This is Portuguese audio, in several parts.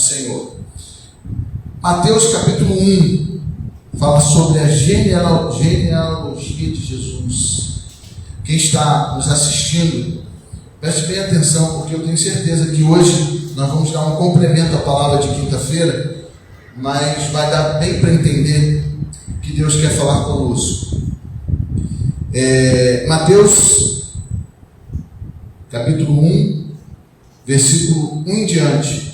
Senhor. Mateus capítulo 1 fala sobre a genealogia de Jesus. Quem está nos assistindo, preste bem atenção, porque eu tenho certeza que hoje nós vamos dar um complemento à palavra de quinta-feira, mas vai dar bem para entender o que Deus quer falar conosco. Mateus capítulo 1, versículo 1 em diante.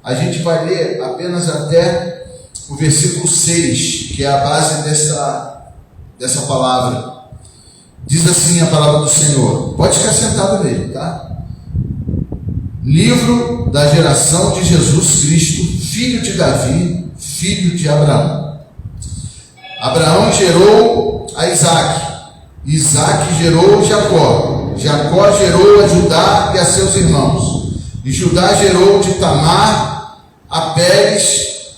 A gente vai ler apenas até o versículo 6, que é a base dessa palavra. Diz assim a palavra do Senhor. Pode ficar sentado nele, tá? Livro da geração de Jesus Cristo, filho de Davi, filho de Abraão. Abraão gerou a Isaque. Isaque gerou Jacó. Jacó gerou a Judá e a seus irmãos. E Judá gerou de Tamar a Pérez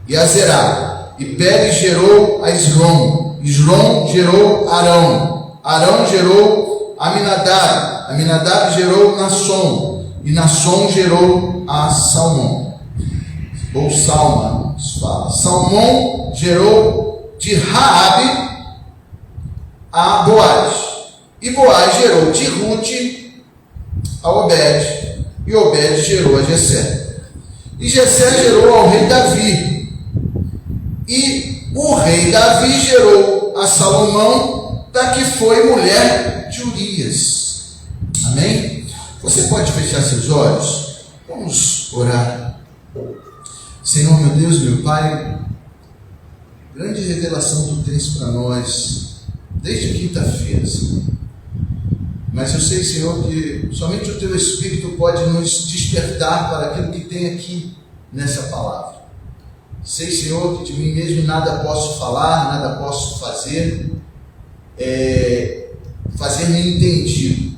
e a Zerá. E Pérez gerou a Esrom. Esrom gerou Arão. Arão gerou Aminadab. Aminadab gerou Nasson. E Nasson gerou a Salmão. Ou Salma, se fala. Salmão gerou de Raabe a Boaz. E Boaz gerou de Rute a Obed. E Obed gerou a Jessé. E Jessé gerou ao rei Davi. E o rei Davi gerou a Salomão, da que foi mulher de Urias. Amém? Você pode fechar seus olhos? Vamos orar. Senhor, meu Deus, meu Pai, grande revelação Tu tens para nós desde quinta-feira, Senhor. Mas eu sei, Senhor, que somente o Teu Espírito pode nos despertar para aquilo que tem aqui nessa palavra. Sei, Senhor, que de mim mesmo nada posso falar, nada posso fazer, fazer-me entendido.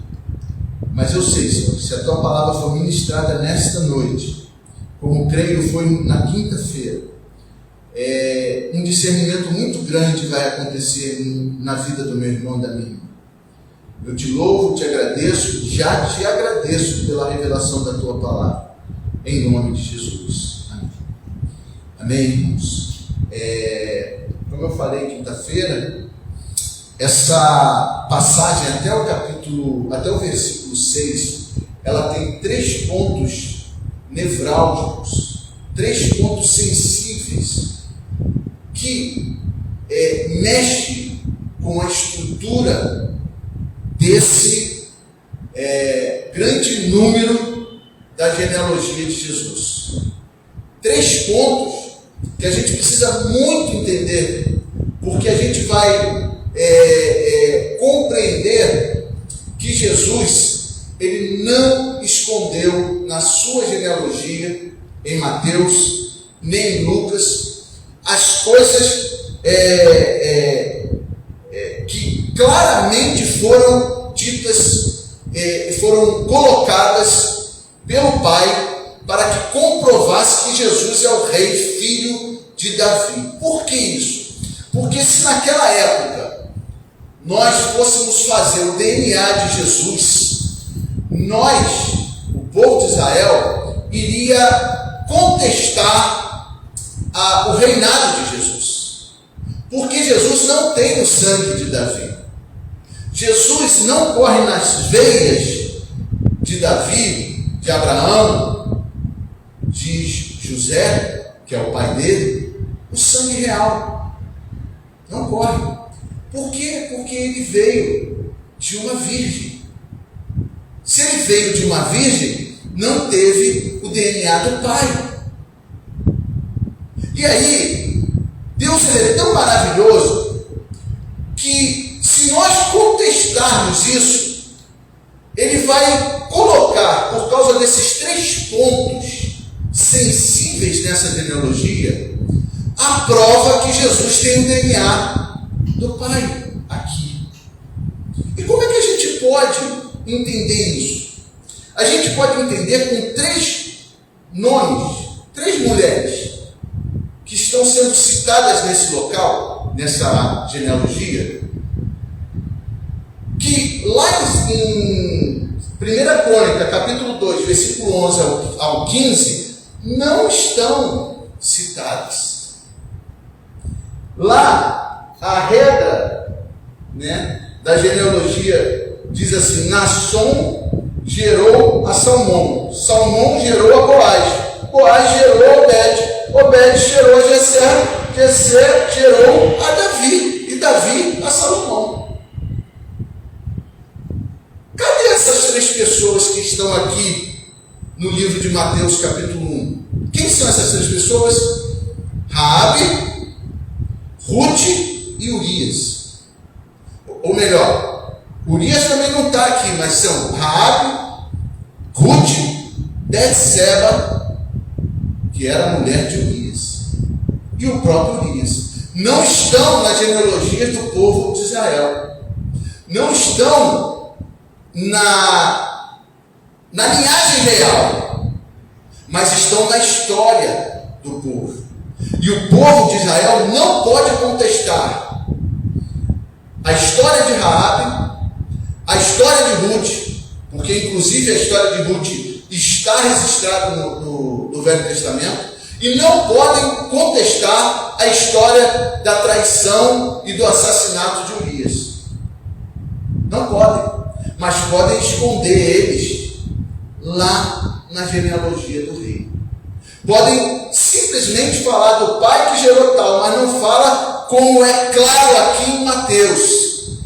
Mas eu sei, Senhor, que se a Tua palavra for ministrada nesta noite, como creio foi na quinta-feira, um discernimento muito grande vai acontecer na vida do meu irmão e da minha irmã. Eu te louvo, te agradeço, já te agradeço pela revelação da Tua palavra, em nome de Jesus. Amém. Amém, irmãos? Como eu falei quinta-feira, essa passagem até o versículo 6, ela tem 3 pontos nevrálgicos, 3 pontos sensíveis, que mexe com a estrutura desse grande número da genealogia de Jesus. 3 pontos que a gente precisa muito entender, porque a gente vai compreender que Jesus, ele não escondeu na sua genealogia, em Mateus, nem em Lucas, as coisas que claramente foram ditas, foram colocadas pelo Pai, para que comprovasse que Jesus é o rei, filho de Davi. Por que isso? Porque se naquela época nós fôssemos fazer o DNA de Jesus, nós, o povo de Israel, iria contestar o reinado de Jesus. Porque Jesus não tem o sangue de Davi. Jesus não corre nas veias de Davi, de Abraão, de José, que é o pai dele, o sangue real. Não corre. Por quê? Porque ele veio de uma virgem. Se ele veio de uma virgem, não teve o DNA do pai. E aí, Deus é tão maravilhoso que, se nós contestarmos isso, Ele vai colocar, por causa desses 3 pontos sensíveis nessa genealogia, a prova que Jesus tem o DNA do Pai aqui. E como é que a gente pode entender isso? A gente pode entender com 3 nomes, 3 mulheres que estão sendo citadas nesse local, nessa genealogia, que lá em 1 Crônica, capítulo 2, versículo 11 ao 15, não estão citadas. Lá, a regra, né, da genealogia diz assim: Nasson gerou a Salmão, Salmão gerou a Boaz, Boaz gerou a Obed, Obed gerou a Jessé, Jessé gerou a Davi, e Davi a Salomão. Cadê essas três pessoas que estão aqui no livro de Mateus capítulo 1? Quem são essas três pessoas? Raabe, Ruth e Urias. Ou melhor, Urias também não está aqui, mas são Raabe, Ruth, Betseba, que era a mulher de Urias, e o próprio Urias. Não estão nas genealogias do povo de Israel. Não estão na linhagem real, mas estão na história do povo. E o povo de Israel não pode contestar a história de Raabe, a história de Ruth, porque inclusive a história de Ruth está registrada no Velho Testamento, e não podem contestar a história da traição e do assassinato de Urias. Não podem, mas podem esconder eles lá na genealogia do rei. Podem simplesmente falar do pai que gerou tal, mas não fala como é claro aqui em Mateus.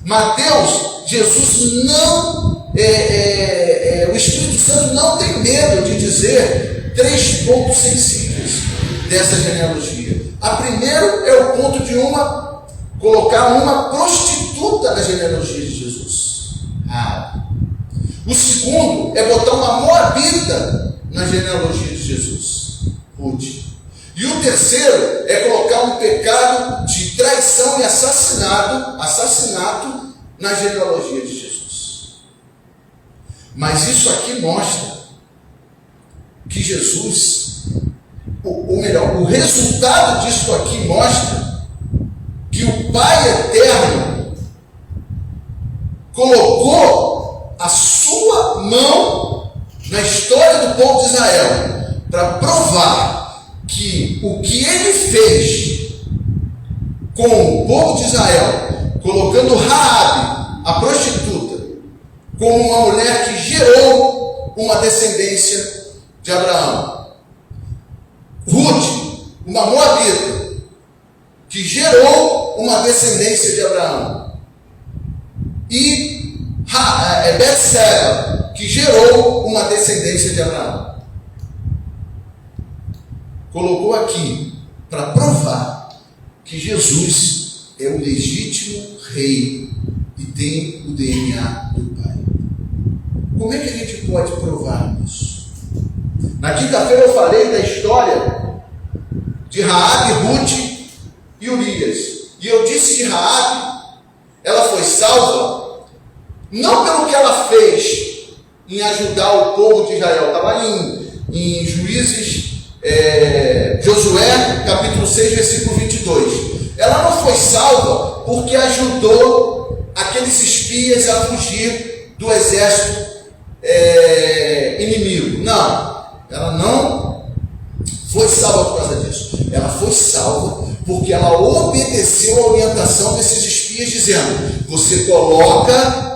Mateus, Jesus não, o Espírito Santo não tem medo de dizer 3 pontos sensíveis dessa genealogia. A primeiro é o ponto de colocar uma prostituta na genealogia de Jesus. O segundo é botar uma moabita na genealogia de Jesus, Ruth. E o terceiro é colocar um pecado de traição e assassinato na genealogia de Jesus. Mas isso aqui mostra que Jesus, ou melhor, o resultado disso aqui mostra que o Pai Eterno colocou a sua mão na história do povo de Israel para provar que o que ele fez com o povo de Israel, colocando Raabe, a prostituta, como uma mulher que gerou uma descendência de Abraão, Ruth, uma moabita, que gerou uma descendência de Abraão, e Betseba, que gerou uma descendência de Abraão. Colocou aqui para provar que Jesus é o legítimo rei e tem o DNA do Pai. Como é que a gente pode provar isso? Na quinta-feira eu falei da história de Raabe, Ruth e Urias. E eu disse que Raabe, ela foi salva não pelo que ela fez em ajudar o povo de Israel. Estava em Juízes, Josué, capítulo 6, versículo 22. Ela não foi salva porque ajudou aqueles espias a fugir do exército inimigo. Não, ela não foi salva por causa disso. Ela foi salva porque ela obedeceu a orientação desses espias, dizendo: você coloca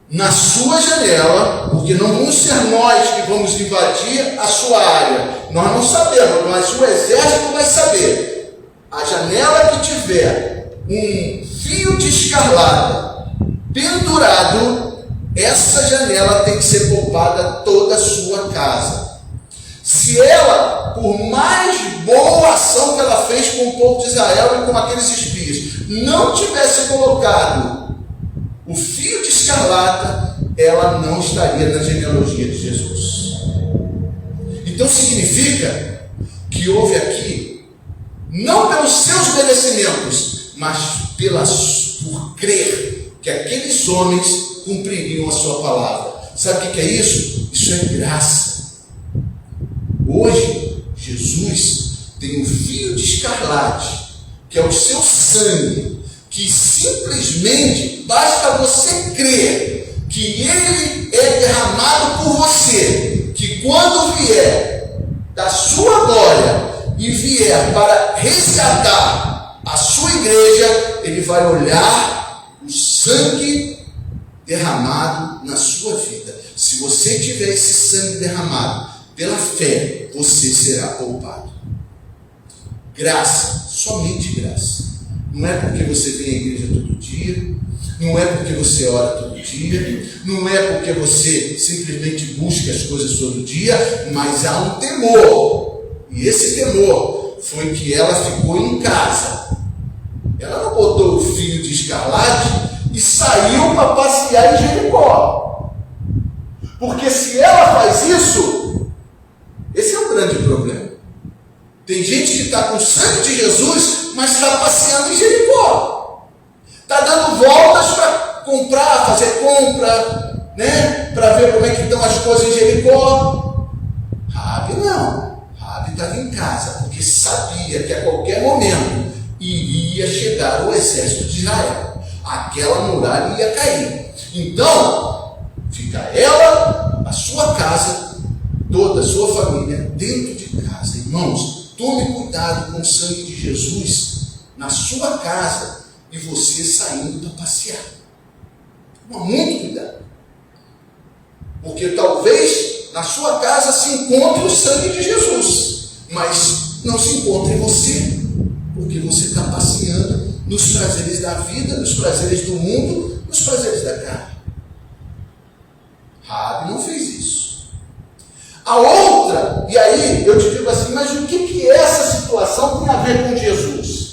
na sua janela, porque não vamos ser nós que vamos invadir a sua área. Nós não sabemos, mas o exército vai saber. A janela que tiver um fio de escarlata pendurado, essa janela tem que ser poupada toda a sua casa. Se ela, por mais boa ação que ela fez com o povo de Israel e com aqueles espias, não tivesse colocado o fio de escarlata, ela não estaria na genealogia de Jesus. Então significa que houve aqui, não pelos seus merecimentos, mas por crer que aqueles homens cumpririam a sua palavra. Sabe o que é isso? Isso é graça. Hoje, Jesus tem um fio de escarlate, que é o seu sangue, que simplesmente basta você crer que ele é derramado por você, que quando vier da sua glória e vier para resgatar a sua igreja, ele vai olhar o sangue derramado na sua vida. Se você tiver esse sangue derramado pela fé, você será poupado. Graça, somente graça. Não é porque você vem à igreja todo dia, não é porque você ora todo dia, não é porque você simplesmente busca as coisas todo dia, mas há um temor. E esse temor foi que ela ficou em casa. Ela não botou o filho de escarlate e saiu para passear em Jericó. Porque se ela faz isso, esse é um grande problema. Tem gente que está com o sangue de Jesus, mas está passeando em Jericó. Está dando voltas para comprar, fazer compra, né? Para ver como é que estão as coisas em Jericó. Raabe não. Raabe estava em casa, porque sabia que a qualquer momento iria chegar o exército de Israel. Aquela muralha ia cair. Então, fica ela, a sua casa, toda a sua família dentro de casa. Irmãos, tome cuidado com o sangue de Jesus na sua casa e você saindo para passear. Toma muito cuidado. Porque talvez na sua casa se encontre o sangue de Jesus, mas não se encontre em você, porque você está passeando nos prazeres da vida, nos prazeres do mundo, nos prazeres da carne. Raabe não fez isso. A outra, e aí eu te digo assim, mas o que essa situação tem a ver com Jesus?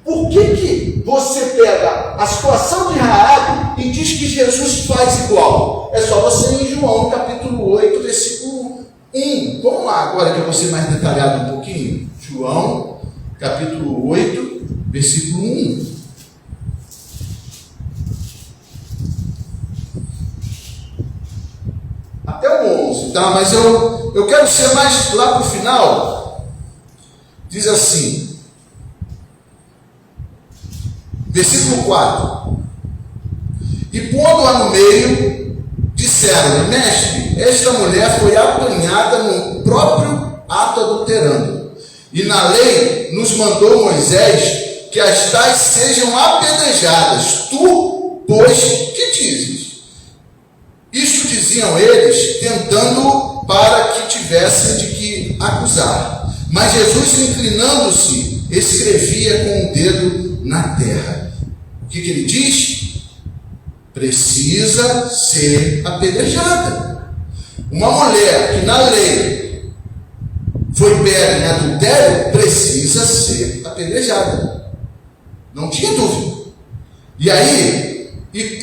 Por que você pega a situação de Raabe e diz que Jesus faz igual? É só você ir em João capítulo 8, versículo 1. Vamos lá agora que eu vou ser mais detalhado um pouquinho. João capítulo 8, versículo 1. Até o 11, tá? Mas eu quero ser mais lá para o final. Diz assim, versículo 4. E pondo-a no meio, disseram-lhe: mestre, esta mulher foi apanhada no próprio ato adulterando. E na lei nos mandou Moisés que as tais sejam apedrejadas. Tu, pois, que dizes? Isto diziam eles, tentando para que tivessem de que acusar. Mas Jesus, inclinando-se, escrevia com o dedo na terra. O que ele diz? Precisa ser apedrejada. Uma mulher que na lei foi pega em adultério, precisa ser apedrejada. Não tinha dúvida. E aí,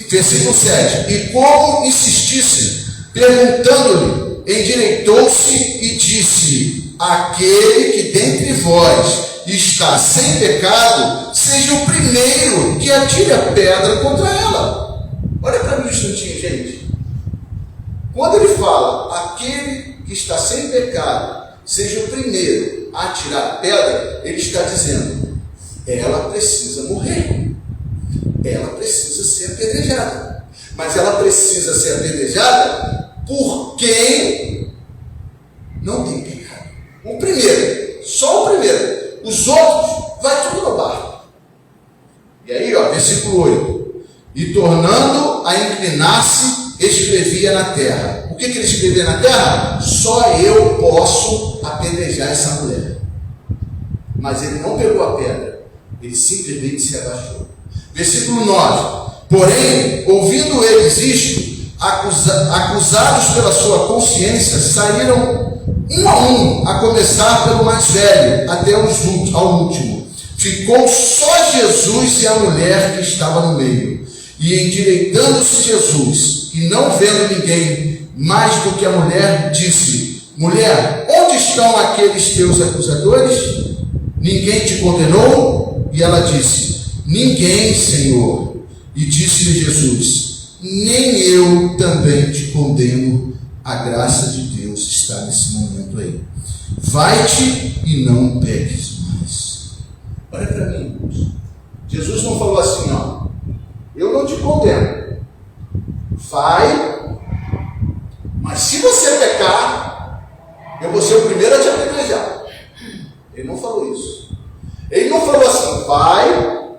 versículo 7, e como insistissem, perguntando-lhe, endireitou-se e disse: aquele que dentre vós está sem pecado, seja o primeiro que atire a pedra contra ela. Olha para mim um instantinho, gente. Quando ele fala, aquele que está sem pecado, seja o primeiro a atirar a pedra, ele está dizendo, ela precisa morrer. Ela precisa ser apedrejada. Mas ela precisa ser apedrejada por quem não tem pecado. O primeiro, só o primeiro. Os outros, vai tudo no barco. E aí, versículo 8. E tornando a inclinar-se, escrevia na terra. O que ele escrevia na terra? Só eu posso apedrejar essa mulher. Mas ele não pegou a pedra. Ele simplesmente se abaixou. Versículo 9. Porém, ouvindo eles isto, acusados pela sua consciência, saíram um a um, a começar pelo mais velho, até ao último. Ficou só Jesus e a mulher que estava no meio. E endireitando-se Jesus, e não vendo ninguém mais do que a mulher, disse: mulher, onde estão aqueles teus acusadores? Ninguém te condenou? E ela disse: ninguém, Senhor. E disse-lhe Jesus: nem eu também te condeno. A graça de Deus está nesse momento aí. Vai-te e não peques mais. Olha para mim, irmãos. Jesus não falou assim, eu não te condeno. Vai, mas se você pecar, eu vou ser o primeiro a te apedrejar. Ele não falou isso. Ele não falou assim, vai,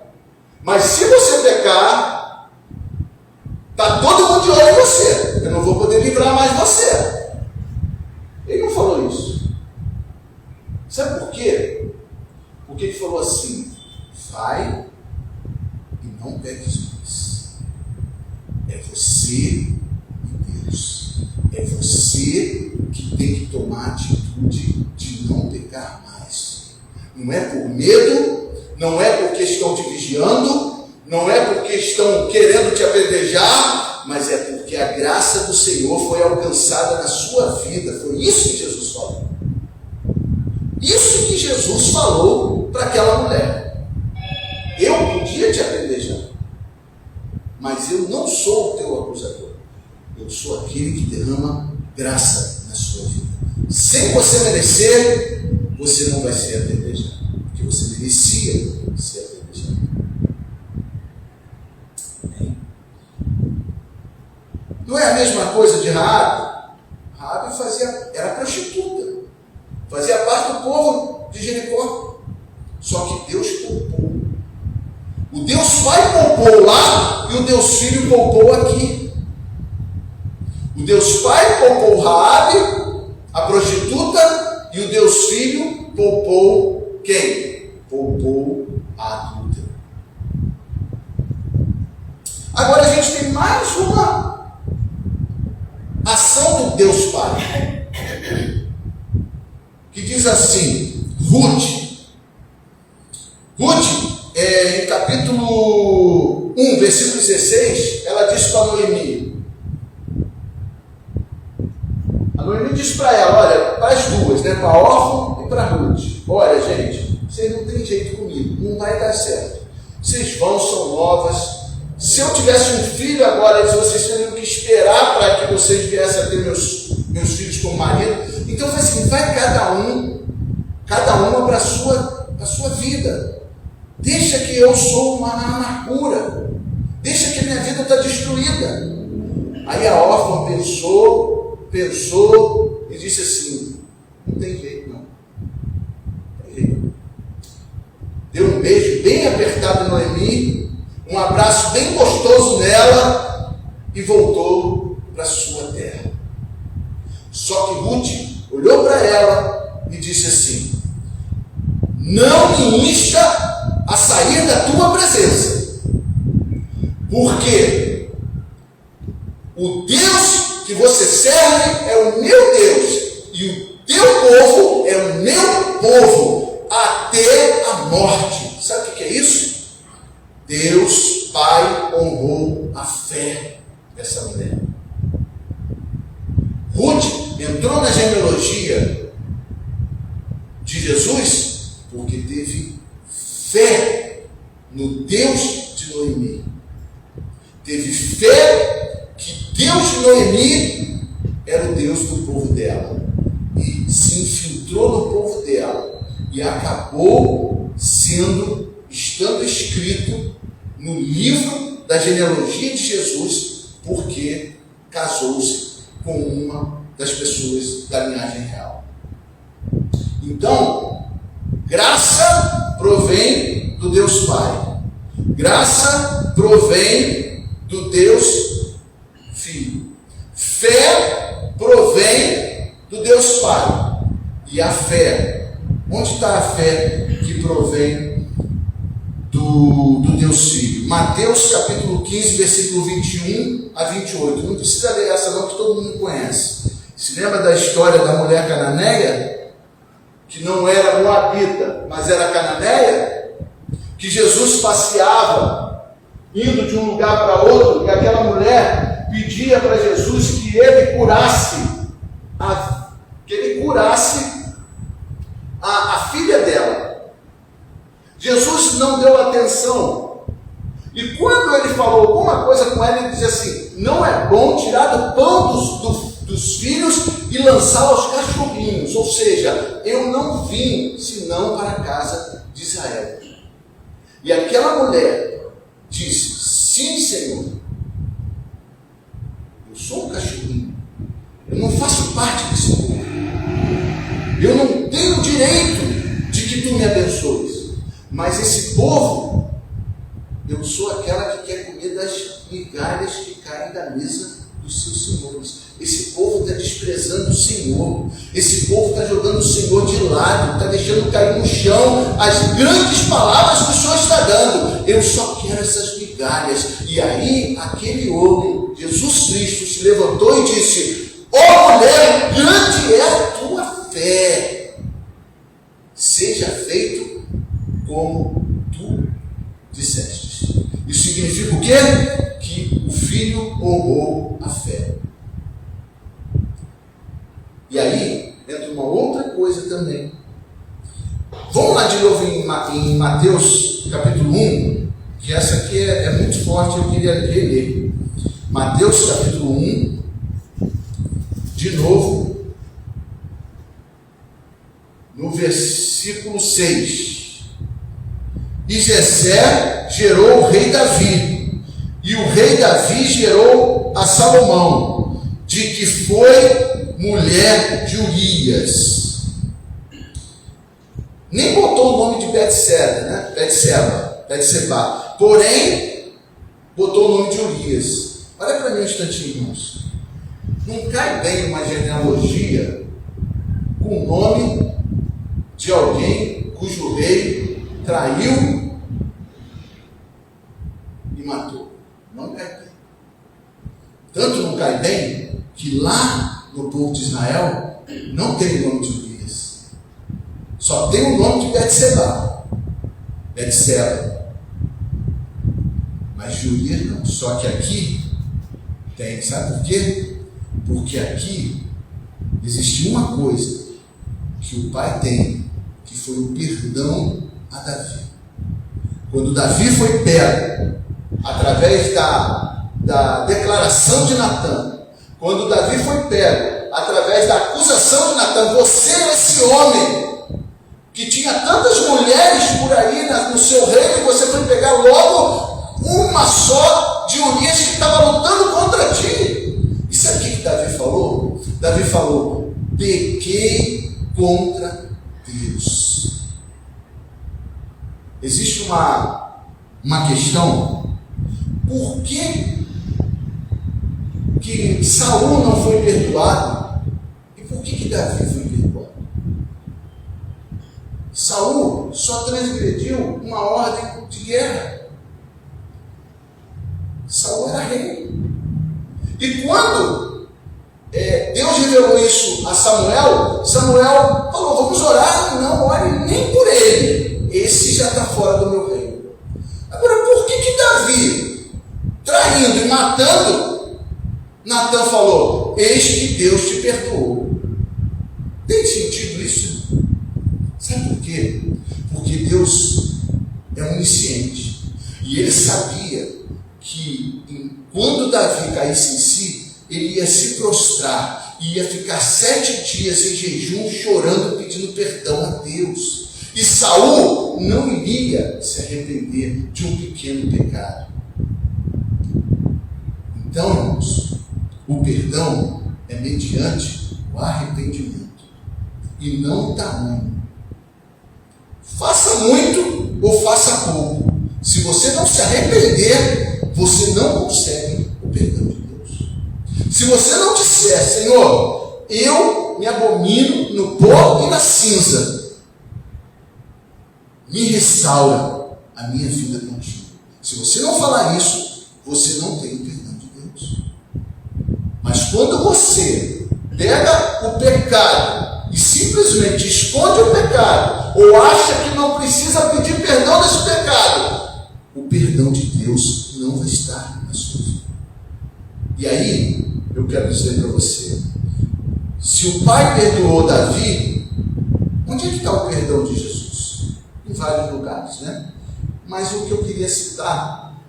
mas se você pecar, está todo mundo de olho em você, eu não vou poder livrar mais você. Ele não falou isso. Sabe por quê? Porque ele falou assim, vai e não peques mais. É você e Deus. É você que tem que tomar a atitude de não pecar mais. Não é por medo, não é porque estão te vigiando, não é porque estão querendo te apedrejar, mas é porque a graça do Senhor foi alcançada na sua vida. Foi isso que Jesus falou. Isso que Jesus falou para aquela mulher. Eu podia te apedrejar, mas eu não sou o teu acusador. Eu sou aquele que derrama graça na sua vida. Sem você merecer, você não vai ser apedrejado, porque você merecia ser apedrejado. Não é a mesma coisa de Raabe? Raabe era prostituta, fazia parte do povo de Jericó. Só que Deus poupou. O Deus Pai poupou lá e o Deus Filho poupou aqui. O Deus Pai poupou Raabe, a prostituta, e o Deus Filho poupou quem? Poupou a adúltera. Agora a gente tem mais uma ação do Deus Pai, que diz assim, Ruth, em capítulo 1, versículo 16, ela diz para Noemi, a Noemi diz para ela, olha, para as duas, né, para a órfã e para a Ruth, olha gente, vocês não tem jeito comigo, não vai dar certo, vocês são novas, se eu tivesse um filho agora, vocês teriam que esperar para que vocês viessem a ter meus filhos como marido. Então foi assim, vai cada uma para a sua vida. Deixa que eu sou uma amargura. Deixa que minha vida está destruída. Aí a órfã pensou e disse assim, não tem jeito não. Não tem jeito. Deu um beijo bem apertado em Noemi, um abraço bem gostoso nela e voltou para sua terra. Só que Ruth olhou para ela e disse assim, não me insta a sair da tua presença, porque o Deus que você serve é o meu Deus e o teu povo é o meu povo até a morte. Sabe o que é isso? Deus Pai honrou a fé dessa mulher. Ruth entrou na genealogia de Jesus porque teve fé no Deus de Noemi. Teve fé que Deus de Noemi era o Deus do povo dela. E se infiltrou no povo dela. E acabou estando escrito no livro da genealogia de Jesus, porque casou-se com uma das pessoas da linhagem real. Então, graça provém do Deus Pai, graça provém do Deus Filho, fé provém do Deus Pai. E a fé, onde está a fé que provém do Deus Filho? Mateus capítulo 15, versículo 21 a 28. Não precisa ler essa não, que todo mundo conhece. Se lembra da história da mulher cananeia, que não era moabita, mas era cananeia, que Jesus passeava, indo de um lugar para outro, e aquela mulher pedia para Jesus que ele curasse a filha dela. Jesus não deu atenção. E quando ele falou alguma coisa com ela, ele dizia assim, não é bom tirar do pão dos filhos e lançar aos cachorrinhos. Ou seja, eu não vim senão para a casa de Israel. E aquela mulher disse, sim, Senhor, eu sou um cachorrinho, eu não faço parte desse povo. tu me abençoes. Mas esse povo, eu sou aquela que quer comer das migalhas que caem da mesa dos seus senhores. Esse povo está desprezando o Senhor. Esse povo está jogando o Senhor de lado, está deixando cair no chão as grandes palavras que o Senhor está dando. Eu só quero essas migalhas. E aí, aquele homem, Jesus Cristo, se levantou e disse: ó mulher, grande é a tua fé. Seja feito como tu disseste. Isso significa o quê? Que o filho honrou a fé. E aí, entra uma outra coisa também. Vamos lá de novo em Mateus capítulo 1, que essa aqui é muito forte, eu queria reler. Mateus capítulo 1, de novo, no versículo 6. E Jessé gerou o rei Davi, e o rei Davi gerou a Salomão, de que foi mulher de Urias. Nem botou o nome de Betseba, né? Betseba. Porém, botou o nome de Urias. Olha para mim um instantinho, irmãos. Não cai bem uma genealogia com o nome de alguém cujo rei traiu e matou. Não cai bem. Tanto não cai bem que lá no povo de Israel não tem o nome de Urias. Só tem o nome de Betseba. Mas de Urias não. Só que aqui tem. Sabe por quê? Porque aqui existe uma coisa que o pai tem, que foi o perdão a Davi. Quando Davi foi pego através da declaração de Natã, quando Davi foi pego através da acusação de Natã, você é esse homem que tinha tantas mulheres por aí no seu reino, e você foi pegar logo uma só de Urias que estava lutando contra ti. Isso aqui que Davi falou? Davi falou: pequei contra Deus. Existe uma questão: por que Saul não foi perdoado? E por que Davi foi perdoado? Saul só transgrediu uma ordem de guerra. Saul era rei. E quando Deus revelou isso a Samuel, Samuel falou: vamos orar. Não ore nem por ele, esse já está fora do meu reino. Agora, por que Davi, traindo e matando, Natã falou: eis que Deus te perdoou? Tem sentido isso? Sabe por quê? Porque Deus é onisciente, e ele sabia que quando Davi caísse em si, ele ia se prostrar, e ia ficar 7 dias em jejum, chorando, pedindo perdão a Deus. E Saul não iria se arrepender de um pequeno pecado. Então, irmãos, o perdão é mediante o arrependimento, e não o tamanho. Faça muito ou faça pouco, se você não se arrepender, você não consegue o perdão de Deus. Se você não disser: Senhor, eu me abomino no pó e na cinza, me restaura a minha vida contigo. Se você não falar isso, você não tem o perdão de Deus. Mas quando você pega o pecado e simplesmente esconde o pecado, ou acha que não precisa pedir perdão desse pecado, o perdão de Deus não vai estar na sua vida. E aí, eu quero dizer para você: se o pai perdoou Davi, onde é que está o perdão de Jesus? Em vários lugares, né? Mas o que eu queria citar,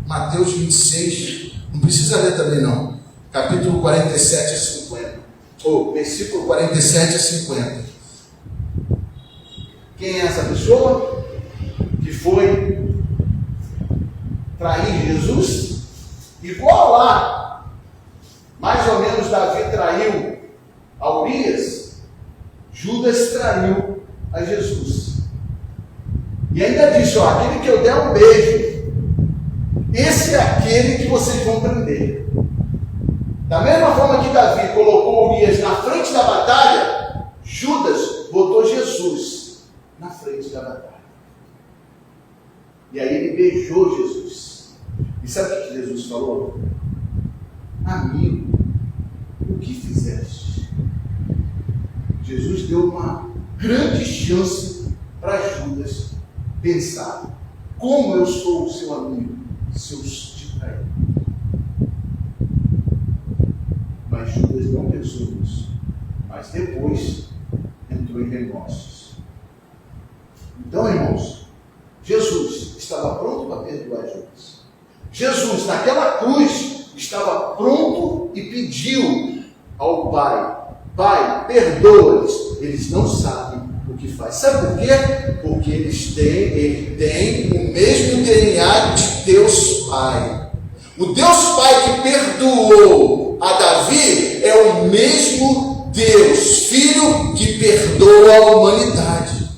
Mateus 26, não precisa ler também não, capítulo 47 a 50, ou versículo 47 a 50. Quem é essa pessoa que foi trair Jesus? Igual lá, mais ou menos, Davi traiu a Urias, Judas traiu a Jesus. E ainda disse, ó, aquele que eu der um beijo, esse é aquele que vocês vão prender. Da mesma forma que Davi colocou Urias na frente da batalha, Judas botou Jesus na frente da batalha. E aí ele beijou Jesus. E sabe o que Jesus falou? Amigo, o que fizeste? Jesus deu uma grande chance para Judas pensar: como eu sou o seu amigo, se eu te traí? Mas Judas não pensou nisso. Mas depois entrou em remorsos. Então, irmãos, Jesus estava pronto para perdoar Judas. Jesus, naquela cruz, estava pronto e pediu ao Pai: Pai, perdoa-lhes, eles não sabem o que faz. Sabe por quê? Porque ele tem o mesmo DNA de Deus Pai. O Deus Pai que perdoou a Davi é o mesmo Deus Filho que perdoa a humanidade.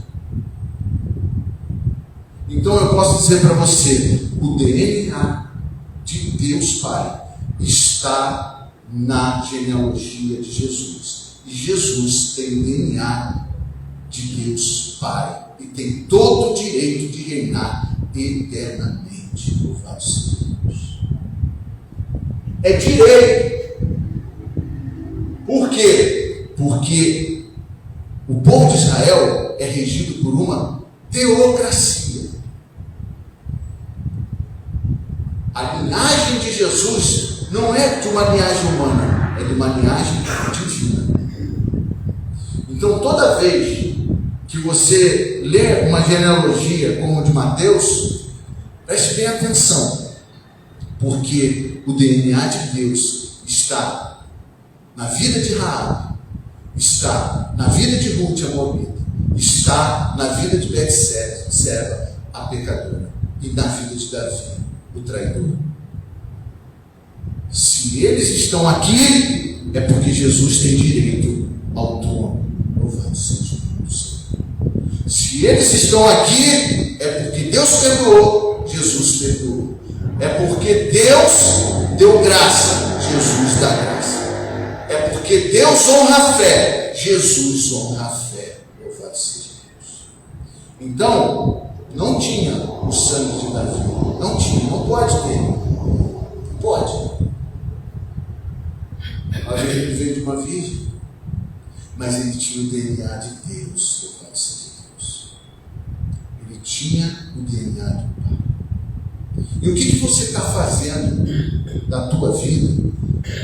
Então eu posso dizer para você, o DNA de Deus Pai está na genealogia de Jesus. E Jesus tem o DNA de Deus Pai e tem todo o direito de reinar eternamente. Louvado seja Deus. É direito. Por quê? Porque o povo de Israel é regido por uma teocracia. A linhagem de Jesus não é de uma linhagem humana, é de uma linhagem divina. Então, toda vez que você lê uma genealogia como a de Mateus, preste bem atenção, porque o DNA de Deus está na vida de Raabe, está na vida de Ruth, a Moabita, está na vida de Betseba, a pecadora, e na vida de Davi, o traidor. Se eles estão aqui, é porque Jesus tem direito ao trono. Louvado seja Deus. Se eles estão aqui, é porque Deus perdoou, Jesus perdoou. É porque Deus deu graça, Jesus dá graça. É porque Deus honra a fé, Jesus honra a fé. Louvado seja Deus. Então, não tinha o sangue de Davi. Não tinha, não pode ter. Não pode. Ele veio de uma virgem, mas ele tinha o DNA de Deus. Louvado seja Deus. Ele tinha o DNA do Pai. E o que você está fazendo da tua vida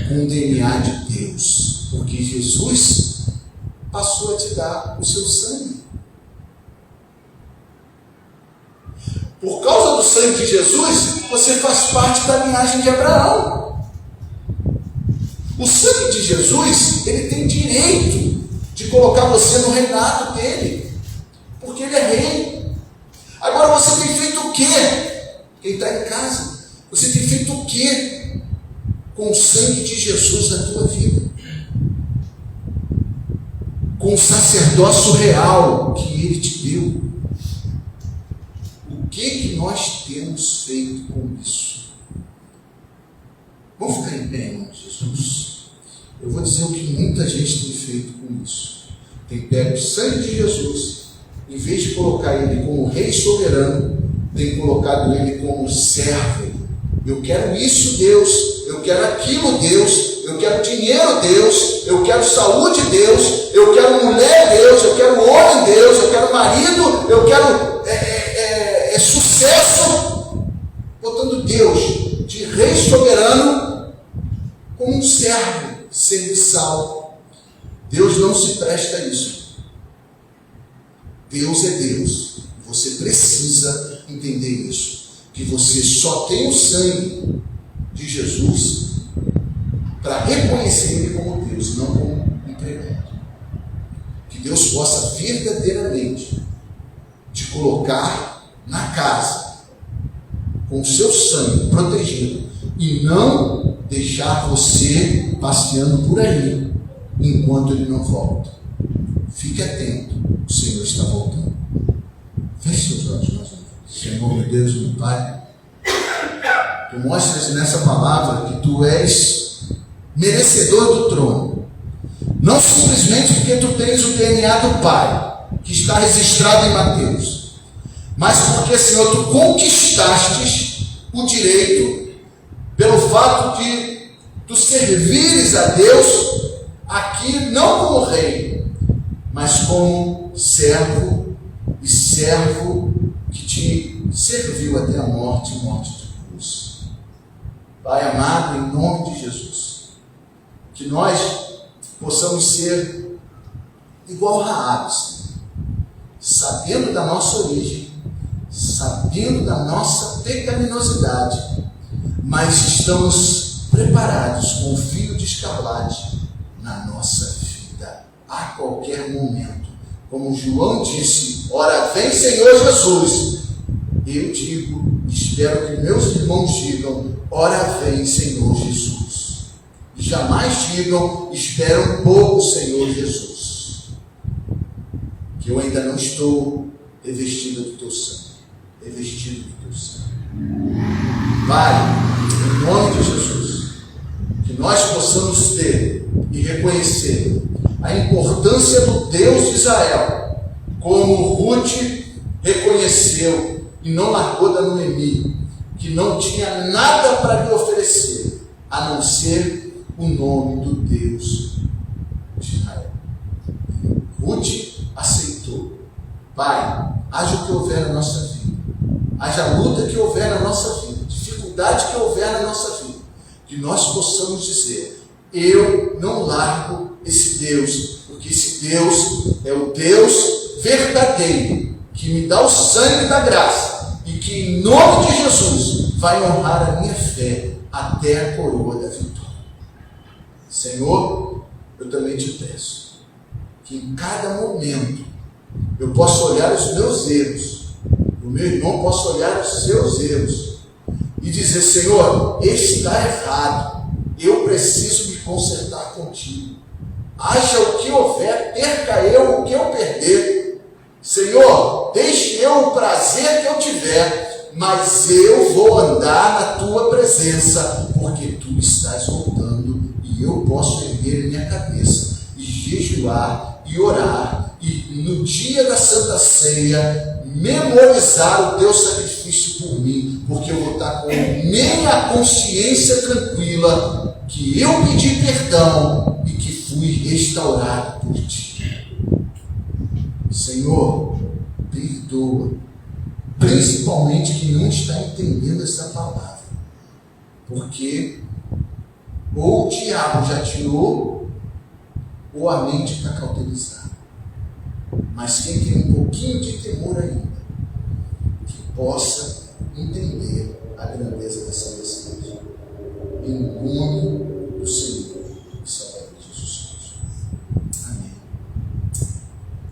com o DNA de Deus? Porque Jesus passou a te dar o seu sangue. Por causa do sangue de Jesus, você faz parte da linhagem de Abraão. O sangue de Jesus, ele tem direito de colocar você no reinado dele, porque ele é rei. Agora você tem feito o quê? Quem está em casa, você tem feito o quê com o sangue de Jesus na tua vida? Com o sacerdócio real que ele te deu. O que nós temos feito com isso? Vamos ficar em pé, irmão Jesus. Eu vou dizer o que muita gente tem feito com isso. Tem pego o sangue de Jesus, em vez de colocar ele como rei soberano, tem colocado ele como servo. Eu quero isso, Deus. Eu quero aquilo, Deus. Eu quero dinheiro, Deus. Eu quero saúde, Deus. Eu quero mulher, Deus. Eu quero homem, Deus. Eu quero marido. Eu quero sucesso. Botando Deus de rei soberano como um servo serviçal. Deus não se presta a isso. Deus é Deus. Você precisa entender isso. Que você só tem o sangue de Jesus para reconhecer Ele como Deus, não como empregado. Que Deus possa verdadeiramente te colocar na casa com o seu sangue protegido e não deixar você passeando por aí enquanto Ele não volta. Fique atento, o Senhor está voltando. Feche seus olhos. Senhor, meu Deus, meu Pai, Tu mostras nessa palavra que Tu és merecedor do trono. Não simplesmente porque Tu tens o DNA do Pai, que está registrado em Mateus, mas porque, Senhor, Tu conquistaste o direito pelo fato de Tu servires a Deus aqui não como rei, mas como servo, e servo que Te serviu até a morte e morte de cruz. Pai amado, em nome de Jesus, que nós possamos ser igual Raabe, sabendo da nossa origem, sabendo da nossa pecaminosidade, mas estamos preparados com o fio de escarlate na nossa vida, a qualquer momento. Como João disse, ora vem Senhor Jesus. Eu digo, espero que meus irmãos digam, ora vem Senhor Jesus. E jamais digam, espero um pouco Senhor Jesus. Que eu ainda não estou revestido do Teu sangue. Revestido do Teu sangue. Pai, em nome de Jesus, que nós possamos ter e reconhecer a importância do Deus de Israel, como Ruth reconheceu e não largou da Noemi, que não tinha nada para lhe oferecer, a não ser o nome do Deus de Israel. Ruth aceitou. Pai, haja o que houver na nossa vida, haja a luta que houver na nossa vida, dificuldade que houver na nossa vida, que nós possamos dizer, eu não largo esse Deus, porque esse Deus é o Deus verdadeiro, que me dá o sangue da graça, e que em nome de Jesus vai honrar a minha fé até a coroa da vitória. Senhor, eu também te peço, que em cada momento eu possa olhar os meus erros, o meu irmão possa olhar os seus erros, e dizer, Senhor, está errado, eu preciso me consertar contigo. Haja o que houver, perca eu o que eu perder. Senhor, deixe eu o prazer que eu tiver, mas eu vou andar na Tua presença, porque Tu estás voltando, e eu posso erguer minha cabeça, e jejuar, e orar, e no dia da Santa Ceia, memorizar o Teu sacrifício por mim, porque eu vou estar com minha consciência tranquila, que eu pedi perdão e que fui restaurado por Ti. Senhor, perdoa, principalmente quem não está entendendo essa palavra, porque ou o diabo já tirou, ou a mente está cauterizada. Mas quem tem um pouquinho de temor ainda, que possa entender a grandeza dessa mensagem. Em nome